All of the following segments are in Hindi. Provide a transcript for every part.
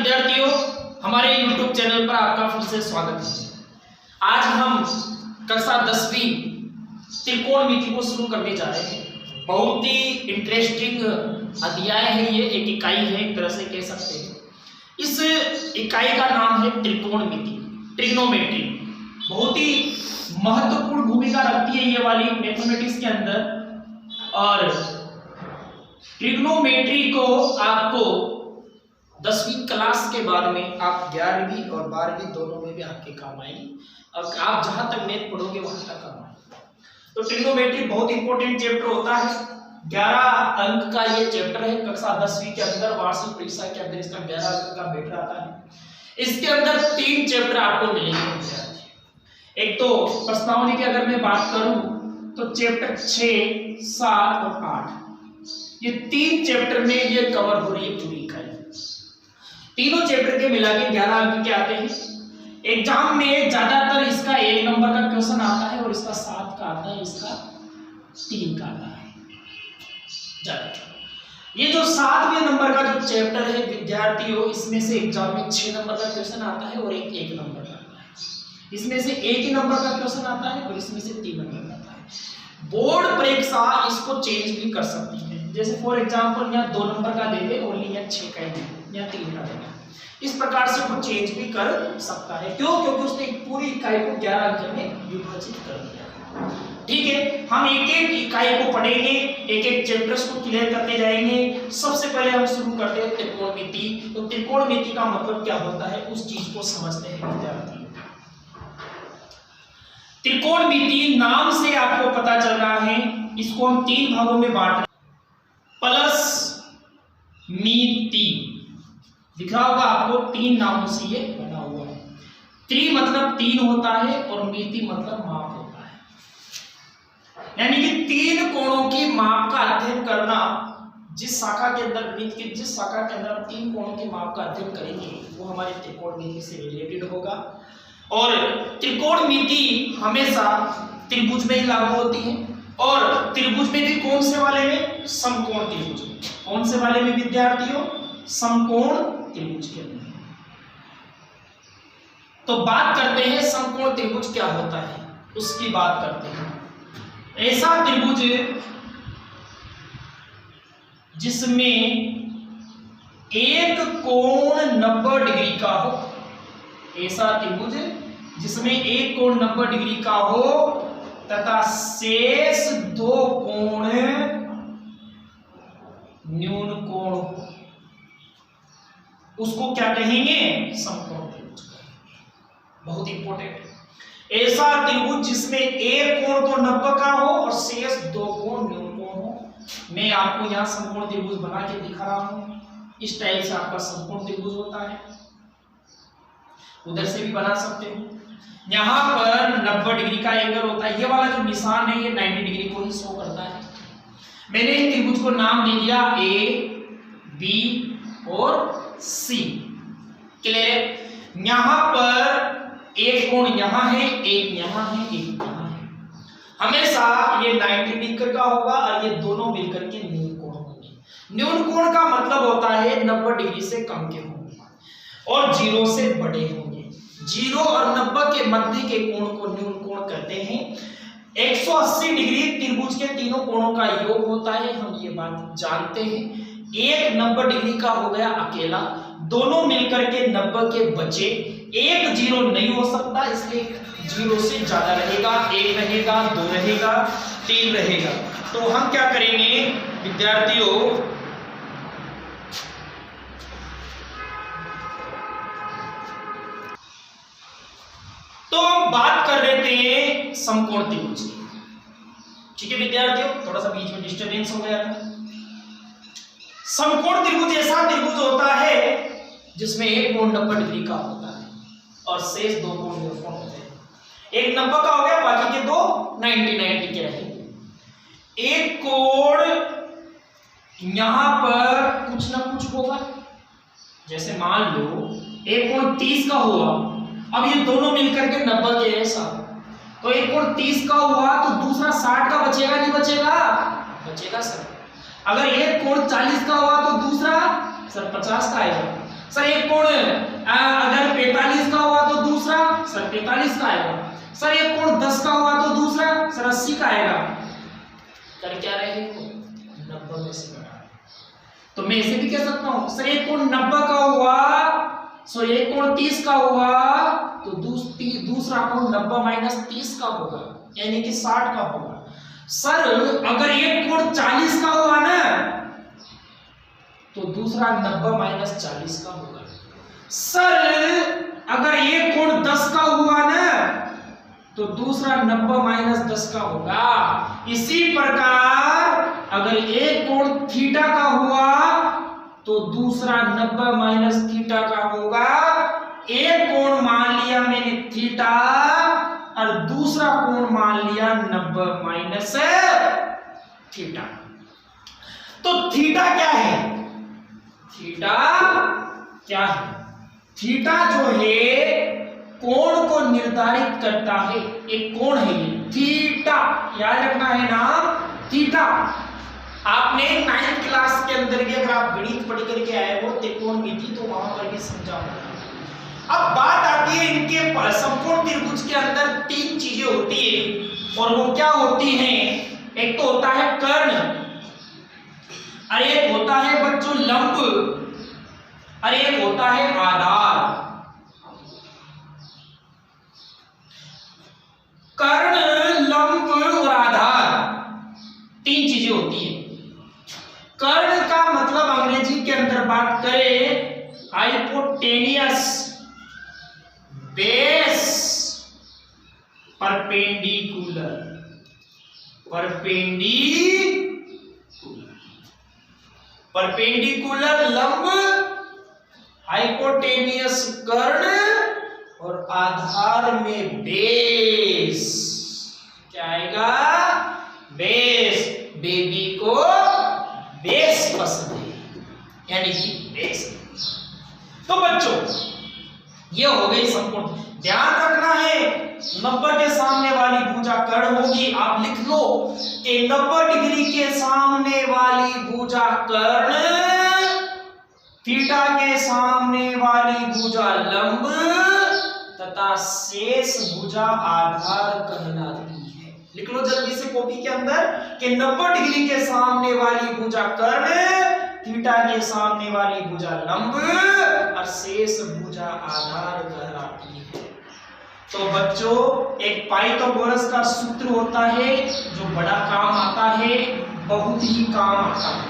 विद्यार्थियों, हमारे YouTube चैनल पर आपका फिर से स्वागत है। आज हम कक्षा 10वीं त्रिकोणमिति को शुरू करने जा रहे हैं। बहुत ही इंटरेस्टिंग अध्याय है, ये एक इकाई है, एक तरह से कह सकते हैं। इस इकाई का नाम है त्रिकोणमिति, ट्रिग्नोमेट्री। बहुत ही महत्वपूर्ण भूमिका रखती है ये वाली मैथमेटिक्स के अंदर। और ट्रिग्नोमेट्री को आपको 10वीं क्लास के बाद में आप 11वीं और 12वीं दोनों में भी आपके काम आएगी। अब आप जहां तक मैथ पढ़ोगे वहां तक काम आएगा। तो ट्रिग्नोमेट्री बहुत इंपॉर्टेंट चैप्टर होता है। 11 अंक का ये चैप्टर है। कक्षा 10वीं के अंदर वार्षिक परीक्षा के अंदर इसका 11 अंक का मैटर आता है। इसके अंदर 3 चैप्टर आपको मिलेंगे। एक तो प्रश्नावली की अगर मैं बात करूं तो चैप्टर 6, 7 और 8, ये 3 चैप्टर में ये कवर हो रही है पूरी इकाई। तीनों चैप्टर के मिला के 11 अंक के आते हैं। एग्जाम में ज्यादातर इसका 1 नंबर का क्वेश्चन आता है और इसका 7 का आता है, इसका 3 का आता है। ये जो 7वें नंबर का जो चैप्टर है विद्यार्थियों, इसमें से एग्जाम में 6 नंबर का क्वेश्चन आता है और एक नंबर का आता है। इसमें से 1 ही नंबर का क्वेश्चन आता है और इसमें से 3 नंबर का आता है। बोर्ड परीक्षा इसको चेंज भी कर सकती है। जैसे फॉर एग्जाम्पल यहाँ 2 नंबर का दे दे और यहाँ 6 का दे, यहाँ 3 का देगा। इस प्रकार से वो चेंज भी कर सकता है। क्यों? क्योंकि उसने एक पूरी इकाई को 11 अंक में विभाजित कर दिया। ठीक है, हम एक एक इकाई को पढ़ेंगे, एक एक चैप्टर्स को क्लियर करते जाएंगे। सबसे पहले हम शुरू करते हैं त्रिकोणमिति। तो त्रिकोणमिति का मतलब क्या होता है उस चीज को समझते हैं विद्यार्थी। त्रिकोणमिति नाम से आपको पता चल रहा है, इसको हम 3 भागों में बांट रहे हैं। प्लस मिति दिख रहा होगा आपको, 3 नामों से ये बना हुआ है। त्रि मतलब 3 होता है और मिति मतलब माप होता है। यानी कि 3 कोणों की माप का अध्ययन करना। जिस शाखा के अंदर गणित की जिस शाखा के अंदर 3 कोणों की माप का अध्ययन करेंगे वो हमारे त्रिकोणमिति से रिलेटेड होगा। और त्रिकोणमिति हमेशा त्रिभुज में ही लागू होती है। और त्रिभुज में भी कौन से वाले में? समकोण त्रिभुज में। कौन से वाले में विद्यार्थियों? समकोण त्रिभुज के अंदर। तो बात करते हैं समकोण त्रिभुज क्या होता है, उसकी बात करते हैं। ऐसा त्रिभुज जिसमें एक कोण 90 डिग्री का हो। ऐसा त्रिभुज जिसमें एक कोण 90 डिग्री का हो तथा शेष 2 कोण न्यून कोण हो, उसको क्या कहेंगे? समकोण त्रिभुज। बहुत इंपॉर्टेंट है। ऐसा त्रिभुज जिसमें एक कोण तो 90 का हो और शेष 2 कोण न्यून कोण हो। मैं आपको यहां समकोण त्रिभुज बना के दिखा रहा हूं। इस टाइप से आपका समकोण त्रिभुज होता है। उधर से भी बना सकते हो। यहां पर 90 डिग्री का एंगल होता है। ये वाला जो निशान है ये 90 डिग्री को ही शो करता है। मैंने इस त्रिभुज को नाम दे दिया A, B और C। क्लियर? यहां पर एक कोण यहां है, एक यहां है, एक यहां है। हमेशा ये 90 डिग्री का होगा और ये दोनों मिलकर के न्यून कोण होंगे। न्यून कोण का मतलब होता है 90 डिग्री से कम के होंगे और 0 से बड़े होंगे। 0 और 90 के मध्य के कोण को न्यून कोण कहते हैं। 180 डिग्री त्रिभुज के तीनों कोणों का योग होता है, हम ये बात जानते हैं। एक 90 डिग्री का हो गया अकेला, दोनों मिलकर के 90 के बचे। एक 0 नहीं हो सकता, इसलिए 0 से ज्यादा रहेगा। 1 रहेगा, 2 रहेगा, 3 रहेगा। तो हम क्या करेंगे विद्यार्थियों, तो हम बात कर रहे थे समकोण त्रिभुज की। ठीक है विद्यार्थियों, थोड़ा सा बीच में डिस्टरबेंस हो गया था। समकोण त्रिभुज ऐसा त्रिभुज होता है जिसमें एक कोण 90 डिग्री का होता है और शेष 2 कोण न्यून कोण होते हैं। एक 90 का हो गया, बाकी के 2 90 के रहेंगे। एक कोण यहां पर कुछ ना कुछ होगा। जैसे मान लो एक कोण 30 का हुआ, अब ये दोनों मिलकर के 90 के ऐसा, तो एक कोण 30 का हुआ तो दूसरा 60 का बचेगा नहीं बचेगा? बचेगा सर। अगर एक कोण 40 का हुआ तो दूसरा सर 50 का आएगा। सर एक कोण अगर 45 का हुआ तो दूसरा सर 45 का आएगा। सर ये कोण 10 का हुआ तो दूसरा सर 80 का आएगा। कर क्या रहे हो 90 में से घटा। तो मैं इसे भी कह सकता हूं सर ये कोण 90 का हुआ सो ये कोण 30 का हुआ तो दूसरा कोण 90 माइनस 30 का होगा यानी कि 60 का होगा। सर अगर ये कोण 40 का हुआ ना तो दूसरा 90 माइनस 40 का होगा। सर अगर ये कोण 10 का हुआ ना तो दूसरा 90 माइनस 10 का होगा। इसी प्रकार अगर एक कोण थीटा का हुआ तो दूसरा 90 माइनस थीटा का होगा। एक कोण मान लिया मैंने थीटा और दूसरा कोण मान लिया 90 माइनस थीटा। तो थीटा क्या है? थीटा क्या है? थीटा जो है कोण को निर्धारित करता है। एक कोण है ये थीटा, याद रखना है नाम थीटा। आपने 9th क्लास के अंदर भी अगर आप गणित पढ़ करके आए हो त्रिकोणमिति तो वहां पर भी समझा होगा। अब बात आती है इनके समकोण त्रिभुज के अंदर 3 चीजें होती है और वो क्या होती हैं? एक तो होता है कर्ण, और एक होता है बच्चों लंब, और एक होता है आधार। कर्ण, लंब और आधार 3 चीजें होती हैं। कर्ण का मतलब अंग्रेजी के अंदर बात करें हाइपोटेनियस, बेस, परपेंडिकुलर, परपेंडिकुलर लंब, हाइपोटेनियस कर्ण और आधार में बेस। क्या आएगा? बेस। बेबी को बेस पसंद है यानी कि बेस। तो बच्चों ये हो गई समकोण। ध्यान रखना है 90 के सामने वाली भुजा कर्ण होगी। आप लिख लो कि 90 डिग्री के सामने वाली भुजा कर्ण, थीटा के सामने वाली भुजा लंब तथा शेष भुजा आधार कहलाती है। लिख लो जल्दी से कॉपी के अंदर कि 90 डिग्री के सामने वाली भुजा कर्ण, थीटा के सामने वाली भुजा लंब और शेष भुजा आधार कहलाती है। तो बच्चों एक पाइथागोरस का सूत्र होता है जो बड़ा काम आता है, बहुत ही काम आता है।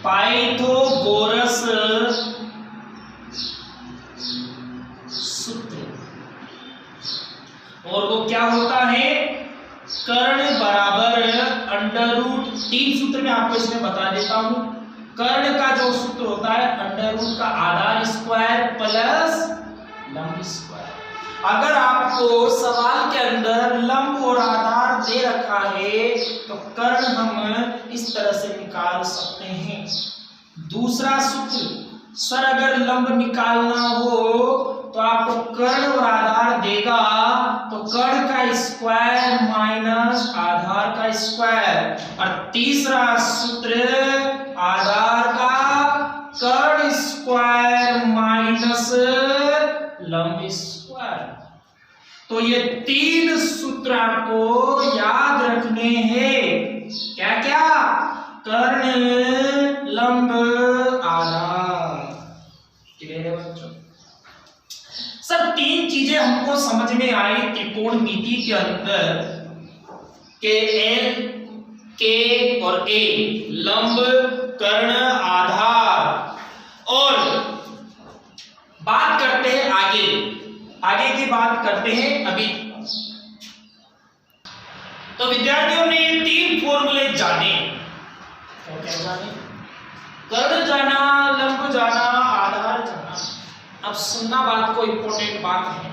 पाइथागोरस सूत्र, और वो क्या होता है? कर्ण बराबर अंडर रूट 3 सूत्र में आपको इसमें बता देता हूं। कर्ण का जो सूत्र होता है अंडर रूट का आधार स्क्वायर प्लस लंब स्क्वायर। अगर आपको सवाल के अंदर लंब और आधार दे रखा है तो कर्ण हम इस तरह से निकाल सकते हैं। दूसरा सूत्र, सर अगर लंब निकालना हो तो आपको कर्ण और आधार देगा तो कर्ण का स्क्वायर माइनस आधार का स्क्वायर। और तीसरा सूत्र आधार का कर्ण स्क्वायर माइनस लंब स्क्वायर। तो ये 3 सूत्र आपको याद रखने हैं। क्या क्या? कर्ण, लंब, आधार। क्लियर है बच्चों? सर 3 चीजें हमको समझ में आई त्रिकोणमिति के अंदर के एल, के और ए, लंब, कर्ण, आधार। और बात करते हैं आगे की बात करते हैं अभी। तो विद्यार्थियों ने ये 3 फॉर्मूले जाने। क्या जाने? कर्ण जाना, लंब जाना, आधार जाना। अब सुनना बात को, इंपॉर्टेंट बात है।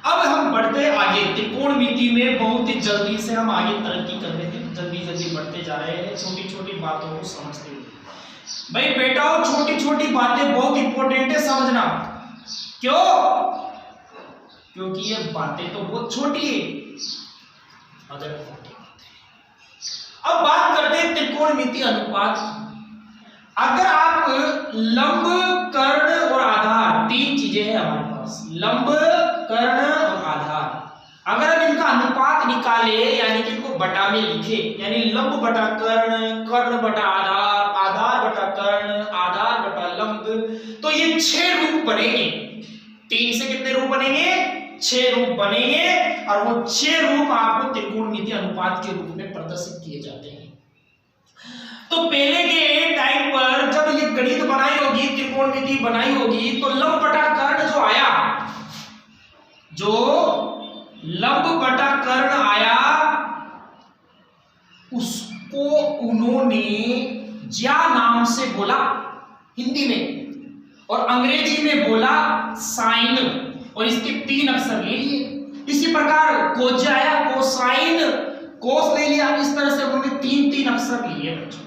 अब हम बढ़ते आगे त्रिकोणमिति में, बहुत ही जल्दी से हम आगे तरक्की कर रहे थे, जल्दी बढ़ते जा रहे हैं छोटी छोटी बातों को समझते हुए। भाई बेटाओ छोटी छोटी बातें बहुत इंपॉर्टेंट है, समझना। क्यों? क्योंकि ये बातें तो बहुत छोटी है मगर मोटी बातें। अब बात करते हैं त्रिकोणमिति अनुपात की। अगर आप लंब, कर्ण लंब, कर्ण और आधार। अगर हम इनका अनुपात निकाले यानी कि इनको बटा में लिखे, यानी लंब बटा कर्ण, कर्ण बटा आधार, आधार बटा कर्ण, आधार बटा लंब, तो ये 6 रूप बनेंगे। 3 से कितने रूप बनेंगे? 6 रूप बनेंगे। और वो 6 रूप आपको त्रिकोणमितीय अनुपात के रूप में प्रदर्शित किए जाते हैं। तो पहले के टाइम पर जब ये गणित बनाई होगी, त्रिकोणमिति बनाई होगी, तो लंब बटा कर्ण जो आया, जो लंब बटा कर्ण आया, उसको उन्होंने ज्या नाम से बोला हिंदी में, और अंग्रेजी में बोला साइन, और इसके 3 अक्षर ले लिए। इसी प्रकार कोज आया, कोसाइन, कोस ले लिया। इस तरह से उन्होंने 3 अक्षर लिए बच्चों।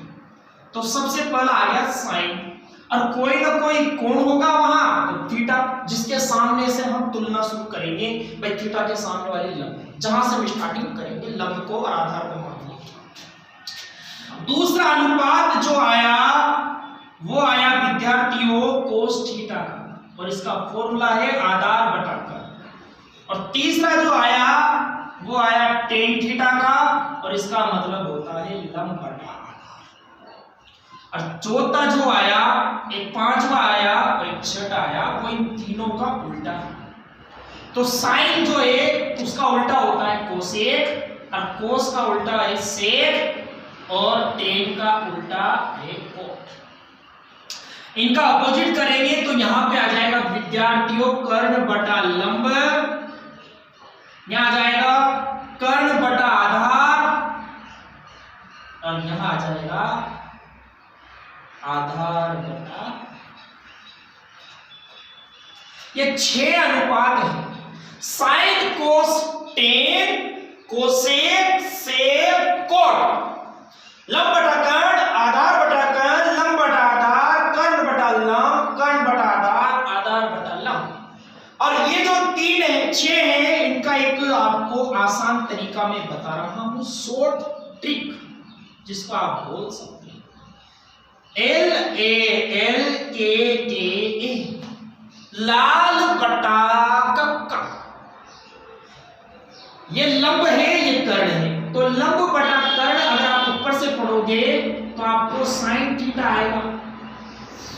तो सबसे पहला आ गया साइन, और कोई ना कोई कोण होगा वहां, तो थीटा, जिसके सामने से हम तुलना शुरू करेंगे। भाई थीटा के सामने वाली लंब, जहां से हम स्टार्टिंग करेंगे लंब को और आधार को मानेंगे। दूसरा अनुपात जो आया वो आया विद्यार्थियों कोस थीटा का, और इसका फॉर्मूला है आधार बटा कर्ण। और तीसरा जो आया वो आया टेन थीटा का, और इसका मतलब होता है लंब बटा आधार। और चौथा जो आया, एक 5वां आया और एक 6वां आया, वो इन तीनों का उल्टा है। तो साइन जो है उसका उल्टा होता है कोसेक, और कोस का उल्टा है सेक, और टेन का उल्टा है कोट। इनका अपोजिट करेंगे तो यहां पे आ जाएगा विद्यार्थियों कर्ण बटा लंब, यहां आ जाएगा कर्ण बटा आधार, और यहां आ जाएगा आधार बटा। ये 6 अनुपात है, sine cos tan cosec sec cot, लंब बटा कर्ण, आधार बटा कर्ण, लंब बटा आधार, कर्ण बटा लंब, कर्ण बटा आधार, आधार बटा लंब। और ये जो 3 है 6 है, इनका एक आपको आसान तरीका में बता रहा हूं, शॉर्ट ट्रिक, जिसको आप बोल सकते हैं LALKKA, लाल बटा कक्का। ये लंब है, ये कर्ण है, तो लंब बटा कर्ण अगर आप ऊपर से पढ़ोगे तो आपको साइन थीटा आएगा।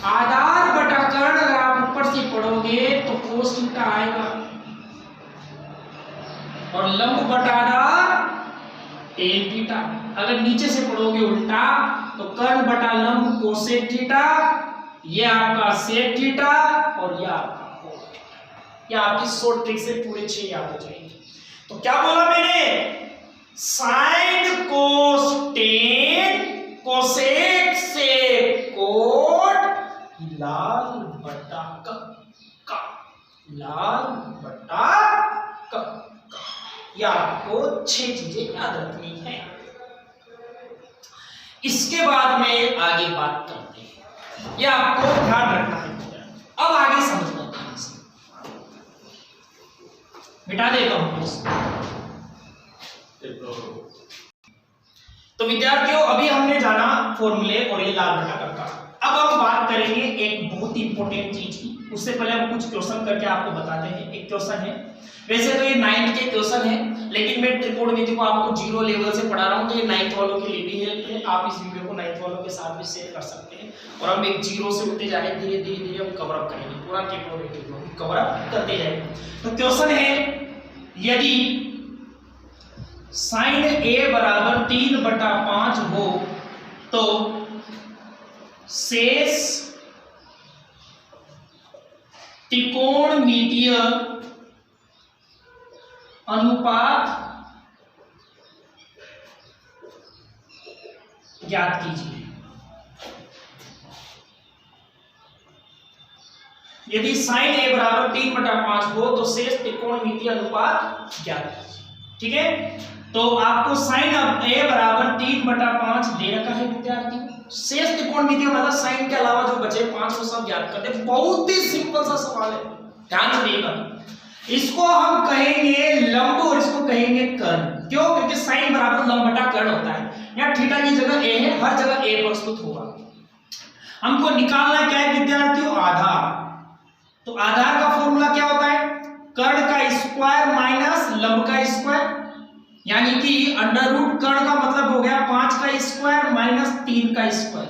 आधार बटा कर्ण अगर आप ऊपर से पढ़ोगे तो कोस थीटा आएगा, और लंब बटा आधार टेन थीटा। अगर नीचे से पढ़ोगे उल्टा तो कर्ण बटा लंब कोसेक थीटा, ये आपका सेक थीटा, और ये आपका कोट थीटा। ये आपकी शॉर्ट ट्रिक से पूरे 6 याद हो जाएंगे। तो क्या बोला मैंने? Sine cos tan cosec sec cot, लाल बटा कक्का, लाल बटा कक्का। ये आपको 6 चीजें याद रखनी है। इसके बाद में आगे बात करते हैं, ये आपको ध्यान रखना है। अब आगे समझना है, मिटा देता हूं तो विद्यार्थियों अभी हमने जाना फॉर्मूले और ये लाल बटा कक्का। अब हम बात करेंगे एक बहुत ही इंपॉर्टेंट चीज की। उससे पहले हम कुछ क्वेश्चन करके आपको बताते हैं। एक क्वेश्चन है, वैसे तो ये 9th के क्वेश्चन है, लेकिन मैं त्रिकोणमिति को आपको 0 लेवल से पढ़ा रहा हूं, तो ये 9th वालों के लिए भी हेल्प है। आप इस वीडियो को 9th वालों के साथ भी शेयर कर सकते हैं, और हम एक 0 से उठते जा रहे हैं, धीरे धीरे हम कवर अप करेंगे, पूरा त्रिकोणमिति को कवर अप करते जाएंगे। तो क्वेश्चन है, यदि साइन a बराबर 3/5 हो तो शेष त्रिकोणमितीय अनुपात ज्ञात कीजिए। यदि साइन a बराबर 3/5 हो तो शेष त्रिकोणमितीय अनुपात ज्ञात कीजिए। ठीक है, तो आपको साइन a बराबर 3/5 दे रखा है विद्यार्थी। शेष त्रिकोणमितीय मतलब साइन के अलावा जो बचे 5 को सब ज्ञात कर दे। बहुत ही सिंपल सा सवाल है, ध्यान से देखिएगा। इसको हम कहेंगे लंब और इसको कहेंगे कर्ण। क्यों? क्योंकि साइन बराबर लंब बटा कर्ण होता है। यहाँ थीटा की जगह a है, हर जगह a प्रस्तुत होगा। हमको निकालना क्या है विद्यार्थियों? आधार। तो आधार का फॉर्मूला क्या होता है? लंब का स्क्वायर, यानी कि अंडर रूट कर्ण का मतलब हो गया 5 का स्क्वायर माइनस 3 का स्क्वायर।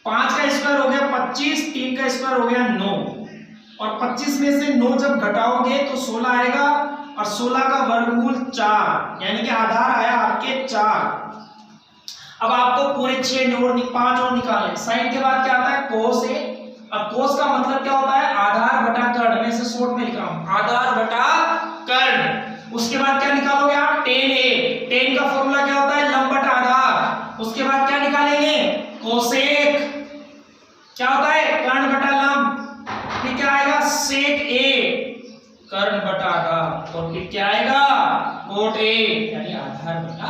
5 का स्क्वायर हो गया 25, 3 का स्क्वायर हो गया 9, और 25 में से 9 जब घटाओगे तो 16 आएगा, और 16 का वर्गमूल 4, यानी कि आधार आया आपके 4। अब आपको पूरे 6 और 5 और निकाले। साइन के बाद क्या आता है कोस ए। अब कोस का मतलब क्या होता है आधार बटा कर्ण, में से शॉर्ट में लिखा हूं आधार बटा कर्ण। उसके बाद क्या निकालोगे आप टेन ए। टेन का फॉर्मूला क्या होता है लंब बटा आधार। उसके बाद क्या निकालेंगे कोसेक, क्या होता है कर्ण बटा लंब। फिर क्या आएगा सेक ए कर्ण बटा आधार, और फिर क्या आएगा कोट ए यानी आधार बटा।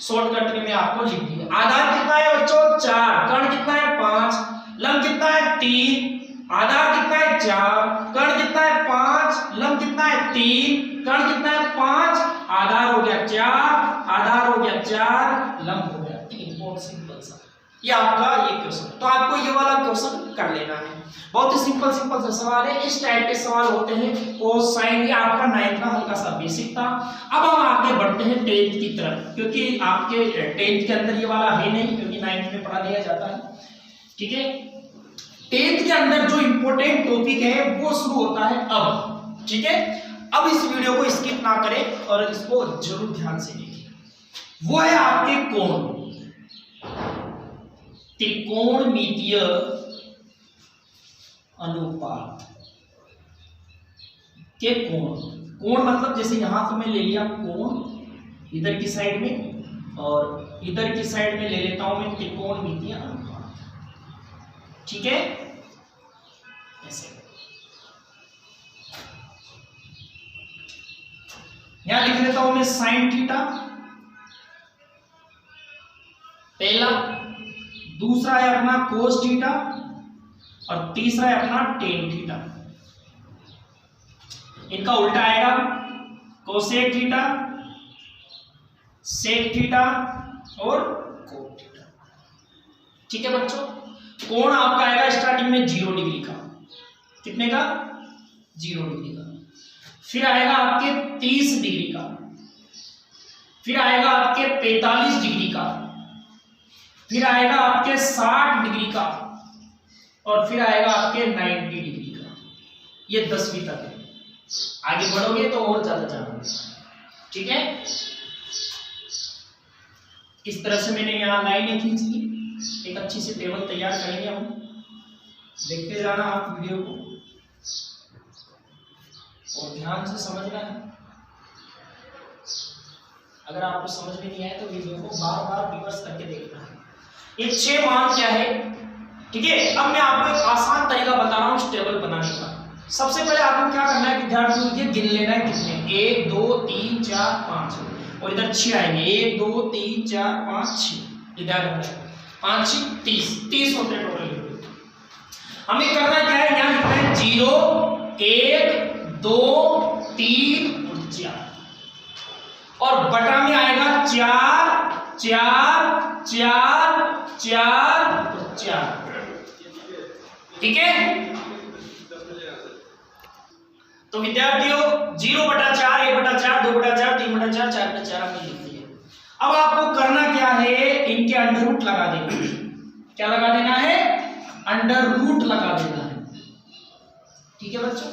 शॉर्टकट में आपको लिख दिया। आधार कितना है बच्चों 4, कर्ण कितना है 5, लंब कितना है 3, आधार कितना है 4, कर्ण कितना है 5, लंब कितना है 3, कर्ण कितना है 5, आधार हो गया 4, आधार हो गया 4, लंब हो गया 3। बहुत सिंपल सा ये आपका ये क्वेश्चन। तो आपको ये वाला क्वेश्चन कर लेना है। बहुत ही सिंपल सा सवाल है। इस टाइप के सवाल होते हैं कोस साइन। ये आपका 9th का हल्का सा बेसिक था। अब हम आगे बढ़ते हैं 10th की तरफ, क्योंकि आपके 10th के अंदर ये वाला है नहीं, क्योंकि 9th में पढ़ा दिया जाता है। ठीक है, 10th के अंदर जो इंपॉर्टेंट टॉपिक है वो शुरू होता है अब। ठीक है, अब इस वीडियो को स्किप ना करें और इसको जरूर ध्यान से देखिए। वो है आपके कोण, त्रिकोणमितीय अनुपात के कोण। कोण मतलब जैसे यहां तो मैं ले लिया कोण इधर की साइड में, और इधर की साइड में ले लेता हूं मैं त्रिकोणमितीय अनुपात। ठीक है, ऐसे यहां लिख लेता हूं मैं साइन थीटा पहला, दूसरा है अपना कोस थीटा, और तीसरा है अपना टेन थीटा। इनका उल्टा आएगा कोसेक थीटा, सेक थीटा और कोट थीटा। ठीक है बच्चों, कोण आपका आएगा स्टार्टिंग में 0 डिग्री का। कितने का 0 डिग्री का। फिर आएगा आपके 30 डिग्री का, फिर आएगा आपके 45 डिग्री का, फिर आएगा आपके 60 डिग्री का, और फिर आएगा आपके 90 डिग्री का। ये 10वीं तक है। आगे बढ़ोगे तो और ज्यादा जानोगे। ठीक है, इस तरह से मैंने यहां लाइनें खींच ली। एक अच्छी सी टेबल तैयार करेंगे हम। देखते जाना आप वीडियो को और ध्यान से समझना है। अगर आपको समझ में नहीं आए तो वीडियो को बार बार रिवर्स करके देखना है। ये 6 मान क्या है। ठीक है, अब मैं आपको एक आसान तरीका बता रहा हूं इस टेबल बनाने का। सबसे पहले आपको क्या करना है विद्यार्थियों, ये गिन लेना है कितने 1 2 3 4 5, और इधर 6 आएंगे 1 2 3 4 5 6। इधर 5 6 30 होते हैं टोटल। हमें करना क्या है, यहाँ लिखना है 0 1 2 3 और 4, और बटा में आएगा 4 4 4 4 और 4। ठीक है, तो विद्यार्थियों 0/4 1/4 2/4 3/4 4/4 आपने लिख दिया। अब आपको करना क्या है, इनके अंडर रूट लगा देना है। क्या लगा देना है, अंडर रूट लगा देना है। ठीक है बच्चों,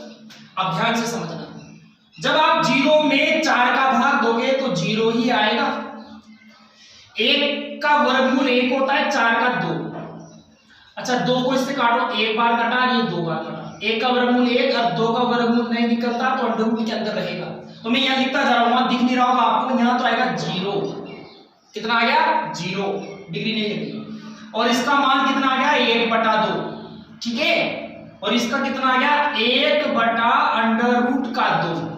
अब ध्यान से समझना। जब आप 0 में 4 का भाग दोगे तो 0 ही आएगा। 1 का वर्गमूल 1 होता है, 4 का 2। अच्छा 2 को इससे काटो, 1 बार कटा, ये 2 बार कटा। 1 का वर्गमूल 1 और 2 का वर्गमूल नहीं निकलता तो अंडर रूट के अंदर रहेगा। तो मैं यहाँ लिखता जा रहा हूँ, वहां दिख नहीं रहा होगा आपको, यहाँ तो आएगा 0। कितना आ गया 0 डिग्री नहीं लगेगी। और इसका मान कितना आ गया 1/2। ठीक है, और इसका कितना आ गया 1/√2,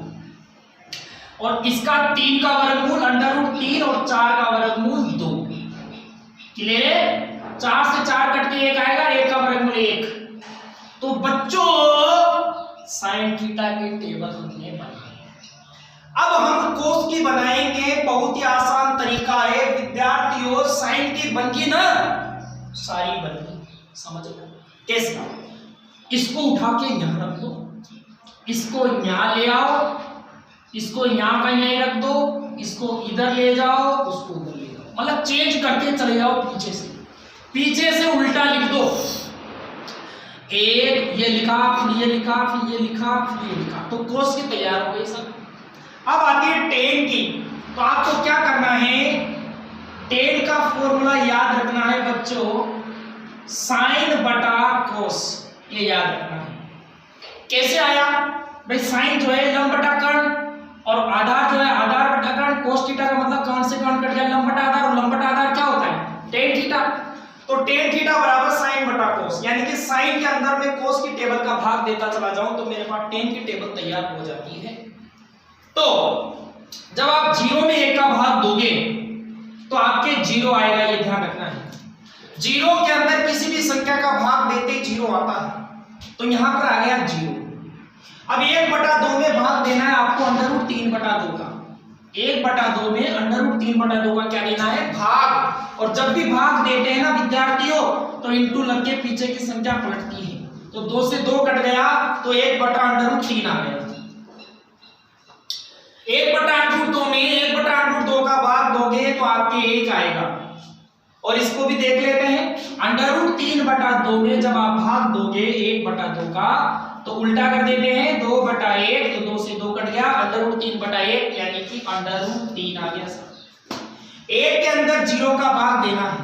और इसका 3 का वर्गमूल √3 और 4 का वर्गमूल 2। क्लियर, 4 से 4 कट के 1 आएगा, 1 का वर्गमूल 1। तो बच्चों साइन थीटा की टेबल हमने बनाई। अब हम कोस की बनाएंगे। बहुत ही आसान तरीका है विद्यार्थियों, साइन की बन गई ना, सारी बन गई। समझ लो कैसे। इसको उठा के यहां रख दो, इसको यहां ले आओ, इसको यहाँ का यहीं रख दो, इसको इधर ले जाओ, उसको उधर ले जाओ, मतलब चेंज करके चले जाओ पीछे से उल्टा लिख दो। एक ये लिखा, फिर ये लिखा, फिर ये लिखा, फिर ये लिखा, तो कोस की तैयार हो गई सब। अब आती है टेन की, तो आपको क्या करना है, टेन का फॉर्मूला याद रखना है बच्चों, साइन बटा कोस, ये याद रखना है। कैसे आया भाई, साइन जो है लंब बटा कर्ण, और आधार जो है आधार बटा कर्ण, कोस थीटा का मतलब कर्ण से कर्ण कट गया, लंब बटा आधार, और लंब बटा आधार क्या होता है, टेन थीटा। तो टेन थीटा बराबर साइन बटा कोस, यानी कि साइन के अंदर में कोस की टेबल का भाग देता चला जाऊं तो मेरे पास टेन की टेबल तैयार हो जाती है। तो जब आप 0 में 1 का भाग दोगे तो आपके 0 आएगा, ये ध्यान रखना है। 0 के अंदर किसी भी संख्या का भाग देते ही 0 आता है, तो यहां पर आ गया 0। अब 1/2 में भाग देना है आपको √3/2 का, 1/2 में √3/2 का क्या देना है, भाग। और जब भी भाग देते हैं ना विद्यार्थियों, तो इंटू लग के पीछे की संख्या पलटती है, तो 2 से 2 कट गया, तो 1/√3 आ गया। 1/√2 में 1/√2 का भाग दोगे तो आपके 1 आएगा। और इसको भी देख लेते हैं, √3/2 में जब आप भाग दोगे 1/2 का, तो उल्टा कर देते हैं, 2/1, तो 2 से 2 कट गया, √3/1 यानी कि √3 आ गया। 1 के अंदर 0 का भाग देना है,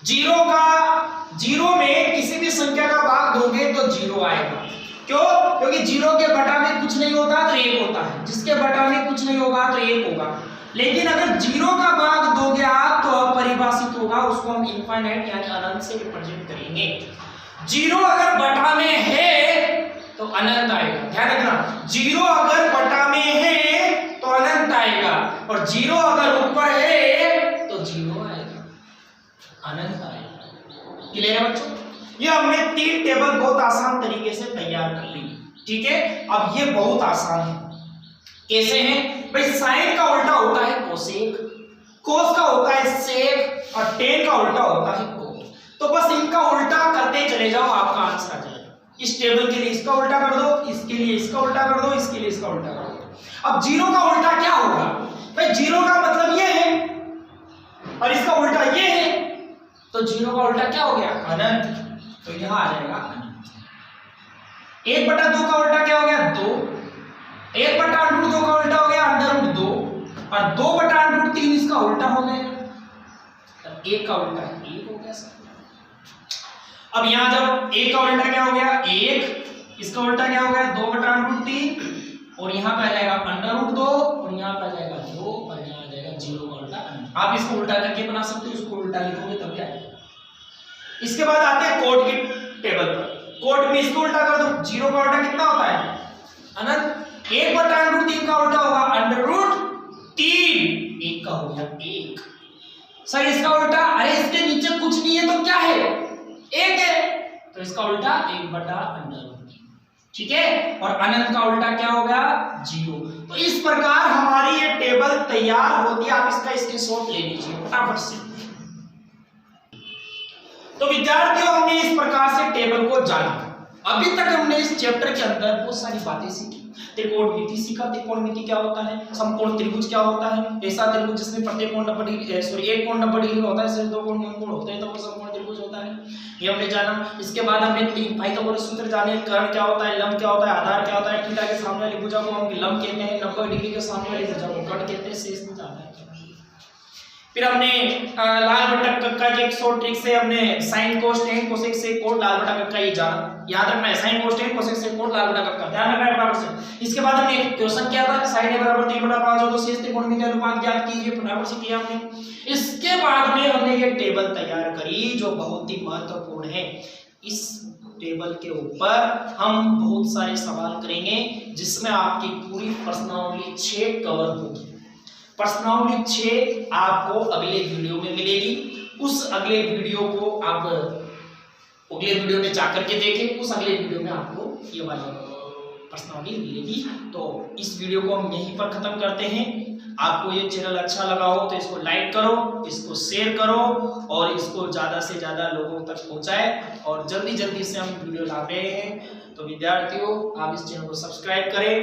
0 में किसी भी संख्या का भाग दोगे तो 0 आएगा। क्यों? क्योंकि 0 के बटा में कुछ नहीं होता तो 1 होता है, जिसके बटा में कुछ नहीं होगा तो 1 होगा। लेकिन अगर 0 का भाग दोगे आप तो अपरिभाषित होगा, उसको हम इनफाइनाइट यानी अनंत से रिप्रेजेंट करेंगे। 0 अगर बटा में है तो अनंत आएगा, ध्यान रखना, 0 अगर बटा में है तो अनंत आएगा, और 0 अगर ऊपर है तो 0 आएगा, अनंत आएगा। क्लियर है बच्चों? ये हमने 3 टेबल बहुत आसान तरीके से तैयार कर ली, ठीक है। अब ये बहुत आसान है, कैसे है भाई, साइन का उल्टा होता है कोसेक, कोस का होता है सेक, और टेन का उल्टा होता है कोस। तो बस इनका उल्टा करते चले जाओ, आपका आंसर आ जाएगा। इस टेबल के लिए इसका उल्टा कर दो, इसके लिए इसका उल्टा कर दो, इसके लिए इसका उल्टा कर दो। अब 0 का उल्टा क्या होगा भाई, 0 का मतलब ये है और इसका उल्टा ये है, तो 0 का उल्टा क्या हो गया, अनंत, तो यहां आ जाएगा अनंत। 1/2 का उल्टा क्या हो गया, 2, 1/√2 का उल्टा हो गया √2, और 2/√3 इसका उल्टा हो गया, 1 का उल्टा 1 हो गया सर। अब यहां जब 1 का उल्टा क्या हो गया 1, इसका उल्टा क्या हो गया 2/√3, और यहां पे आ जाएगा √2, और यहां पे आ जाएगा 2, और यहां आ जाएगा 0 का उल्टा अनंत। आप इसको उल्टा करके बना सकते हो, इसको उल्टा लिखोगे तब क्या आएगा। इसके बाद आते हैं कोड की टेबल पर, कोड में इसको उल्टा कर दो, 0 का उल्टा कितना होता है अनंत, 1/√3 का उल्टा होगा √3, 1 का हो गया 1। सर इसका उल्टा, अरे इसके नीचे कुछ नहीं है तो क्या है 1 है, तो इसका उल्टा 1/√3, ठीक है। और अनंत का उल्टा क्या हो गया 0। तो इस प्रकार हमारी ये टेबल तैयार होती है, आप इसका स्क्रीनशॉट ले लीजिए फटाफट से। तो विद्यार्थियों हमने इस प्रकार से टेबल को जाना। अभी तक हमने इस चैप्टर के अंदर बहुत सारी बातें सीखी, त्रिकोणमिति सीखा, त्रिकोणमिति क्या होता है, समकोण त्रिभुज क्या होता है, ऐसा त्रिभुज जिसमें प्रत्येक कोण 90 डिग्री, सॉरी एक कोण 90 डिग्री का होता है, सिर्फ 2 कोण कोण होते हैं तो वो समकोण त्रिभुज होता है, ये हमने जाना। इसके बाद हमने 3 पाइथागोरस सूत्र जाने, कर्ण क्या होता है, लंब क्या होता है, आधार क्या होता है, थीटा के सामने वाली भुजा को हम लंब कहते हैं, 90 डिग्री के सामने वाली भुजा को कर्ण कहते हैं, शेष में जाना है। फिर हमने लाल बटा कक्का की एक शॉर्ट ट्रिक से हमने sine cos tan cosec sec cot लाल बटा कक्का ये जाना, याद रखना है, sine cos tan cosec sec cot लाल बटा कक्का ध्यान रखना है बराबर से। इसके बाद हमने एक क्वेश्चन किया था, साइन a बराबर 3/5 हो तो शेष त्रिकोणमिति अनुपात ज्ञात कीजिए, फटाफट से किया हमने। इसके बाद में हमने ये टेबल तैयार करी जो बहुत ही महत्वपूर्ण है। इस टेबल के ऊपर हम बहुत सारे सवाल करेंगे जिसमें आपकी पूरी प्रश्नावली 6 कवर होगी। प्रश्नावली 6 आपको अगले वीडियो में मिलेगी, उस अगले वीडियो को आप अगले वीडियो में जाकर के देखें, उस अगले वीडियो में आपको ये वाली प्रश्नावली मिलेगी। तो इस वीडियो को हम यहीं पर खत्म करते हैं। आपको ये चैनल अच्छा लगा हो तो इसको लाइक करो, इसको शेयर करो और इसको ज़्यादा से ज़्यादा लोगों तक पहुँचाएं, और जल्दी जल्दी से हम वीडियो ला रहे हैं। तो विद्यार्थियों आप इस चैनल को सब्सक्राइब करें।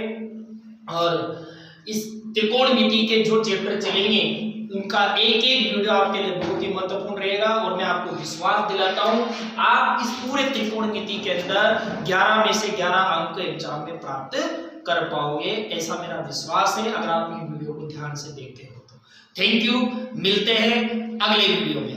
और इस त्रिकोणमिति के जो चैप्टर चलेंगे उनका एक एक वीडियो आपके लिए बहुत ही महत्वपूर्ण रहेगा और मैं आपको विश्वास दिलाता हूं आप इस पूरे त्रिकोणमिति के अंदर 11 में से 11 अंक एग्जाम में प्राप्त कर पाओगे, ऐसा मेरा विश्वास है अगर आप ये वीडियो को ध्यान से देखते हो तो। थैंक यू, मिलते हैं अगले वीडियो में।